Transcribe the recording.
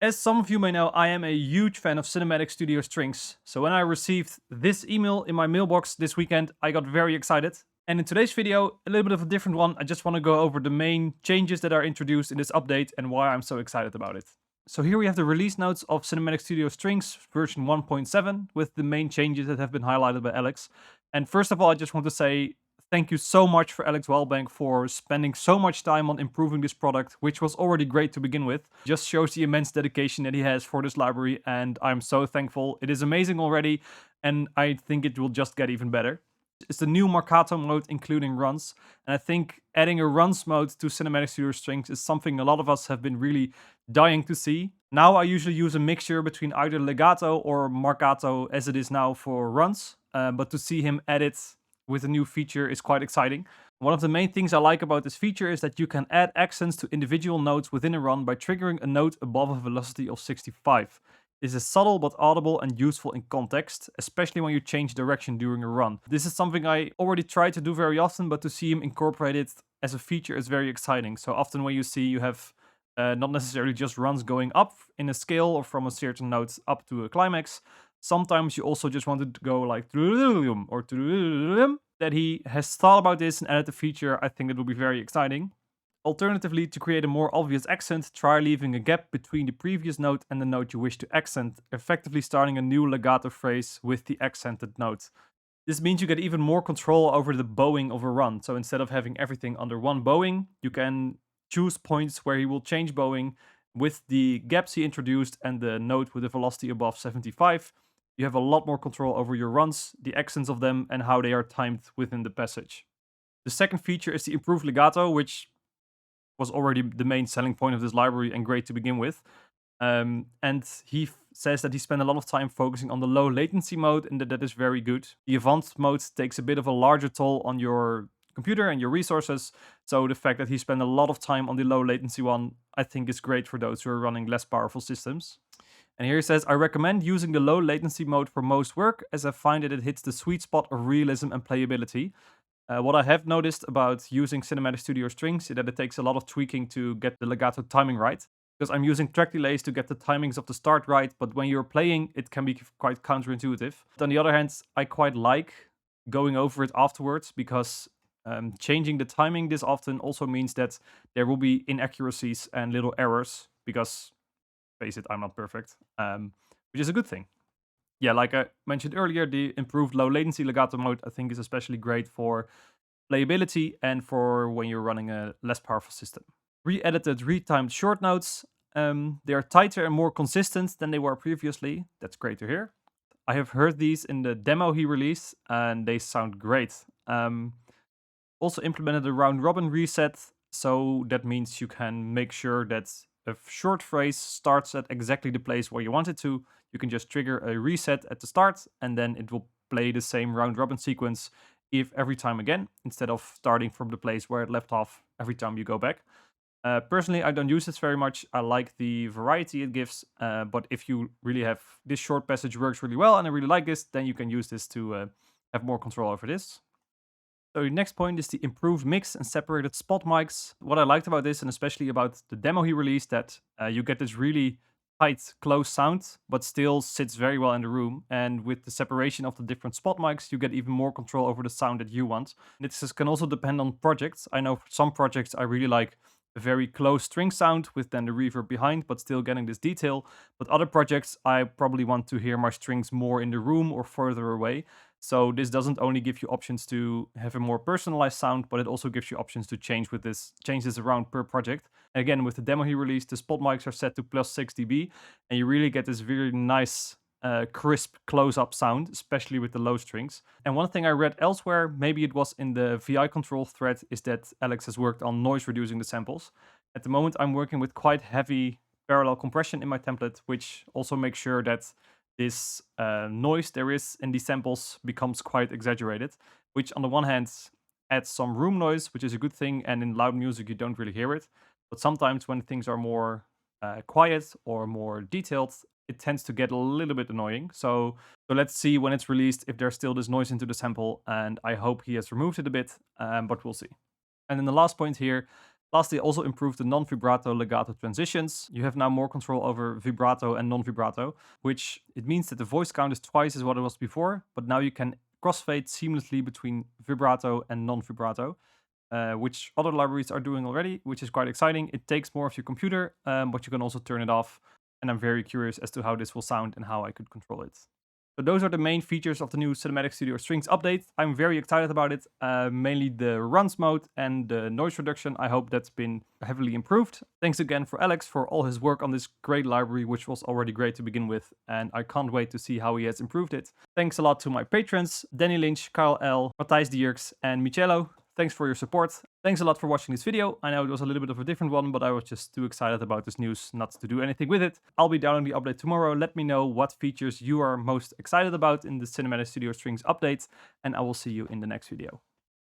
As some of you may know, I am a huge fan of Cinematic Studio strings. So when I received this email in my mailbox this weekend, I got very excited. And in today's video, a little bit of a different one, I just want to go over the main changes that are introduced in this update and why I'm so excited about it. So here we have the release notes of Cinematic Studio Strings version 1.7 with the main changes that have been highlighted by Alex. And first of all, I just want to say thank you so much for Alex Wellbank for spending so much time on improving this product, which was already great to begin with. Just shows the immense dedication that he has for this library, and I'm so thankful. It is amazing already, and I think it will just get even better. It's the new Marcato mode, including runs, and I think adding a runs mode to Cinematic Studio Strings is something a lot of us have been really dying to see. Now I usually use a mixture between either legato or Marcato as it is now for runs, but to see him add it with a new feature is quite exciting. One of the main things I like about this feature is that you can add accents to individual notes within a run by triggering a note above a velocity of 65. This is subtle but audible and useful in context, especially when you change direction during a run. This is something I already try to do very often, but to see him incorporate it as a feature is very exciting. So often when you have not necessarily just runs going up in a scale or from a certain note up to a climax. Sometimes you also just wanted to go like or that he has thought about this and added the feature. I think it will be very exciting. Alternatively, to create a more obvious accent, try leaving a gap between the previous note and the note you wish to accent, effectively starting a new legato phrase with the accented note. This means you get even more control over the bowing of a run. So instead of having everything under one bowing, you can choose points where he will change bowing with the gaps he introduced and the note with a velocity above 75. You have a lot more control over your runs, the accents of them, and how they are timed within the passage. The second feature is the improved legato, which was already the main selling point of this library and great to begin with. And he says that he spent a lot of time focusing on the low latency mode and that is very good. The advanced mode takes a bit of a larger toll on your computer and your resources. So the fact that he spent a lot of time on the low latency one, I think is great for those who are running less powerful systems. And here he says, I recommend using the low latency mode for most work, as I find that it hits the sweet spot of realism and playability. What I have noticed about using Cinematic Studio Strings is that it takes a lot of tweaking to get the legato timing right. Because I'm using track delays to get the timings of the start right, but when you're playing, it can be quite counterintuitive. But on the other hand, I quite like going over it afterwards, because changing the timing this often also means that there will be inaccuracies and little errors, because face it, I'm not perfect, which is a good thing. Yeah, like I mentioned earlier, the improved low latency legato mode I think is especially great for playability and for when you're running a less powerful system. Re-edited retimed short notes. They are tighter and more consistent than they were previously. That's great to hear. I have heard these in the demo he released and they sound great. Also implemented a round robin reset, so that means you can make sure that a short phrase starts at exactly the place where you want it to. You can just trigger a reset at the start and then it will play the same round robin sequence every time again, instead of starting from the place where it left off every time you go back. Personally, I don't use this very much. I like the variety it gives, but if you really have this short passage works really well and I really like this, then you can use this to have more control over this. So the next point is the improved mix and separated spot mics. What I liked about this, and especially about the demo he released, that you get this really tight, close sound, but still sits very well in the room. And with the separation of the different spot mics, you get even more control over the sound that you want. And this can also depend on projects. I know for some projects I really like a very close string sound with then the reverb behind, but still getting this detail. But other projects, I probably want to hear my strings more in the room or further away. So this doesn't only give you options to have a more personalized sound, but it also gives you options to change this around per project. And again, with the demo he released, the spot mics are set to plus 6 dB, and you really get this really nice, crisp close-up sound, especially with the low strings. And one thing I read elsewhere, maybe it was in the VI control thread, is that Alex has worked on noise reducing the samples. At the moment, I'm working with quite heavy parallel compression in my template, which also makes sure that this noise there is in these samples becomes quite exaggerated, which on the one hand adds some room noise, which is a good thing, and in loud music you don't really hear it. But sometimes when things are more quiet or more detailed, it tends to get a little bit annoying. So let's see when it's released if there's still this noise into the sample, and I hope he has removed it a bit, but we'll see. And then the last point here, Lastly, I also improved the non-vibrato legato transitions. You have now more control over vibrato and non-vibrato, which it means that the voice count is twice as what it was before, but now you can crossfade seamlessly between vibrato and non-vibrato, which other libraries are doing already, which is quite exciting. It takes more of your computer, but you can also turn it off, and I'm very curious as to how this will sound and how I could control it. So those are the main features of the new Cinematic Studio Strings update. I'm very excited about it, mainly the runs mode and the noise reduction. I hope that's been heavily improved. Thanks again for Alex for all his work on this great library, which was already great to begin with, and I can't wait to see how he has improved it. Thanks a lot to my patrons, Danny Lynch, Carl L, Matthijs Dierks, and Michelo. Thanks for your support. Thanks a lot for watching this video. I know it was a little bit of a different one, but I was just too excited about this news not to do anything with it. I'll be downloading the update tomorrow. Let me know what features you are most excited about in the Cinematic Studio Strings update, and I will see you in the next video.